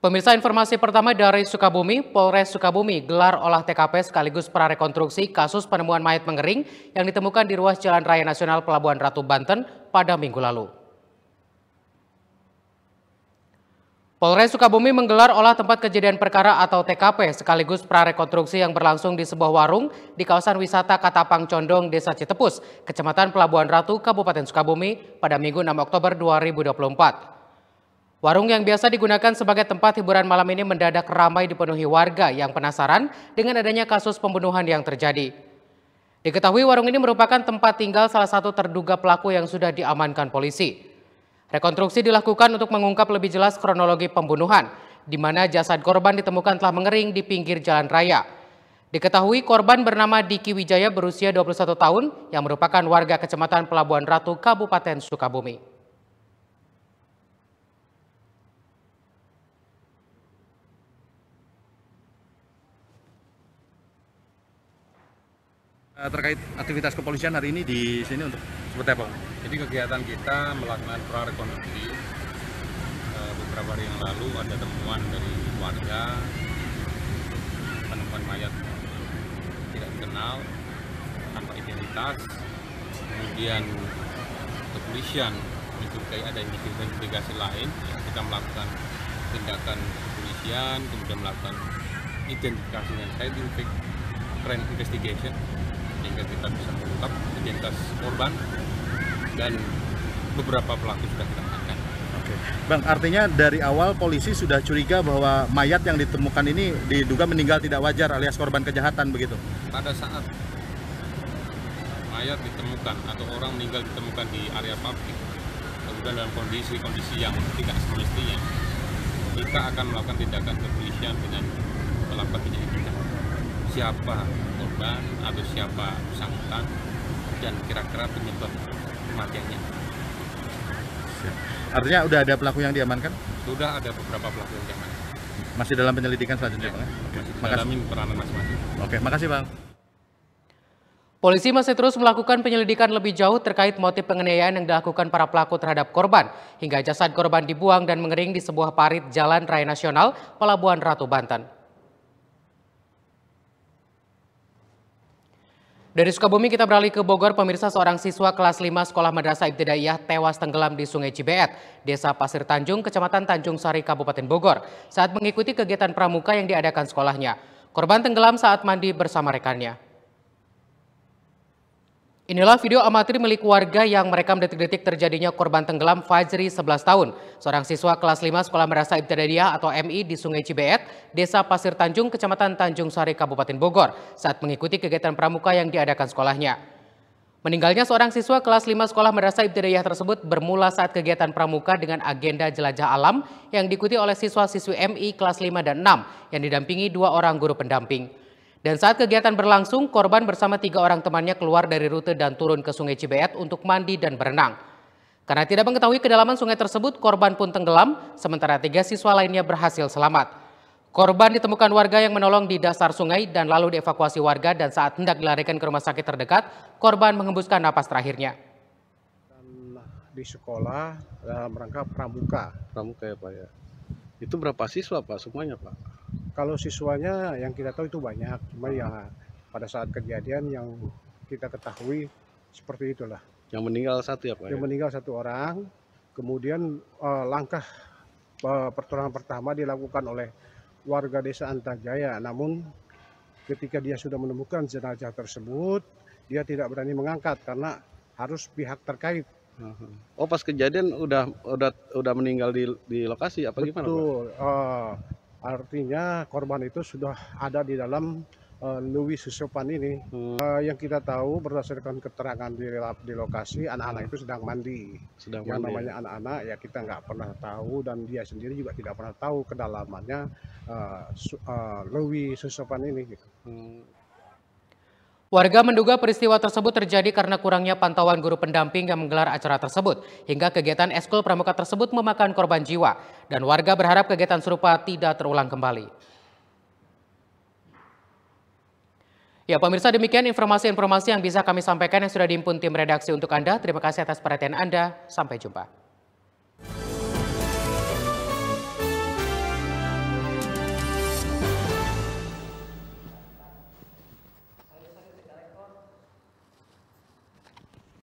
Pemirsa, informasi pertama dari Sukabumi, Polres Sukabumi gelar olah TKP sekaligus prarekonstruksi kasus penemuan mayat mengering yang ditemukan di ruas Jalan Raya Nasional Pelabuhan Ratu, Banten pada Minggu lalu. Polres Sukabumi menggelar olah tempat kejadian perkara atau TKP sekaligus prarekonstruksi yang berlangsung di sebuah warung di kawasan wisata Katapang Condong, Desa Citepus, Kecamatan Pelabuhan Ratu, Kabupaten Sukabumi pada Minggu 6 Oktober 2024. Warung yang biasa digunakan sebagai tempat hiburan malam ini mendadak ramai dipenuhi warga yang penasaran dengan adanya kasus pembunuhan yang terjadi. Diketahui warung ini merupakan tempat tinggal salah satu terduga pelaku yang sudah diamankan polisi. Rekonstruksi dilakukan untuk mengungkap lebih jelas kronologi pembunuhan, di mana jasad korban ditemukan telah mengering di pinggir jalan raya. Diketahui korban bernama Diki Wijaya berusia 21 tahun yang merupakan warga Kecamatan Pelabuhan Ratu, Kabupaten Sukabumi. Terkait aktivitas kepolisian hari ini di sini untuk seperti apa? Jadi kegiatan kita melakukan prarekonstruksi. Beberapa hari yang lalu ada temuan dari warga penemuan mayat tidak dikenal tanpa identitas. Kemudian kepolisian mencurigai ada investigasi lain, kita melakukan tindakan kepolisian, kemudian melakukan identifikasi dan scientific crime investigation sehingga kita bisa mengungkap identitas korban dan beberapa pelaku sudah kita amankan. Oke, Bang, artinya dari awal polisi sudah curiga bahwa mayat yang ditemukan ini diduga meninggal tidak wajar alias korban kejahatan begitu? Pada saat mayat ditemukan atau orang meninggal ditemukan di area publik, kemudian dalam kondisi yang tidak semestinya, kita akan melakukan tindakan kepolisian dengan melakukan penyelidikan siapa korban atau siapa bersangkutan dan kira-kira penyebab kematiannya. Artinya udah ada pelaku yang diamankan? Sudah ada beberapa pelaku yang diamankan. Masih dalam penyelidikan selanjutnya, Bang? Oke, makasih. Peranan masing-masing. Oke, makasih, Bang. Polisi masih terus melakukan penyelidikan lebih jauh terkait motif penganiayaan yang dilakukan para pelaku terhadap korban, hingga jasad korban dibuang dan mengering di sebuah parit Jalan Raya Nasional Pelabuhan Ratu, Banten. Dari Sukabumi kita beralih ke Bogor. Pemirsa, seorang siswa kelas 5 Sekolah Madrasah Ibtidaiyah tewas tenggelam di Sungai Cibeet, Desa Pasir Tanjung, Kecamatan Tanjung Sari, Kabupaten Bogor, saat mengikuti kegiatan pramuka yang diadakan sekolahnya. Korban tenggelam saat mandi bersama rekannya. Inilah video amatir milik warga yang merekam detik-detik terjadinya korban tenggelam Fajri 11 tahun, seorang siswa kelas 5 Sekolah Madrasah Ibtidaiyah atau MI di Sungai Cibeet, Desa Pasir Tanjung, Kecamatan Tanjung Sari, Kabupaten Bogor, saat mengikuti kegiatan pramuka yang diadakan sekolahnya. Meninggalnya seorang siswa kelas 5 Sekolah Madrasah Ibtidaiyah tersebut bermula saat kegiatan pramuka dengan agenda jelajah alam yang diikuti oleh siswa-siswi MI kelas 5 dan 6 yang didampingi 2 orang guru pendamping. Dan saat kegiatan berlangsung, korban bersama 3 orang temannya keluar dari rute dan turun ke Sungai Cibeet untuk mandi dan berenang. Karena tidak mengetahui kedalaman sungai tersebut, korban pun tenggelam, sementara 3 siswa lainnya berhasil selamat. Korban ditemukan warga yang menolong di dasar sungai dan lalu dievakuasi warga, dan saat hendak dilarikan ke rumah sakit terdekat, korban menghembuskan napas terakhirnya. Di sekolah dalam rangka pramuka. Pramuka ya Pak ya. Itu berapa siswa Pak semuanya Pak? Kalau siswanya yang kita tahu itu banyak, cuma ya pada saat kejadian yang kita ketahui seperti itulah. Yang meninggal satu ya Pak? Yang meninggal 1 orang, kemudian langkah pertolongan pertama dilakukan oleh warga desa Antajaya, namun ketika dia sudah menemukan jenazah tersebut, dia tidak berani mengangkat karena harus pihak terkait. Oh, pas kejadian udah meninggal di lokasi apa gimana Pak? Betul. Artinya korban itu sudah ada di dalam Lewi Susopan ini. Yang kita tahu berdasarkan keterangan di lokasi, anak-anak itu sedang mandi. Yang namanya anak-anak ya kita nggak pernah tahu, dan dia sendiri juga tidak pernah tahu kedalamannya Lewi Susopan ini. Gitu. Warga menduga peristiwa tersebut terjadi karena kurangnya pantauan guru pendamping yang menggelar acara tersebut, hingga kegiatan ekskul pramuka tersebut memakan korban jiwa, dan warga berharap kegiatan serupa tidak terulang kembali. Ya pemirsa, demikian informasi-informasi yang bisa kami sampaikan yang sudah dihimpun tim redaksi untuk Anda. Terima kasih atas perhatian Anda. Sampai jumpa.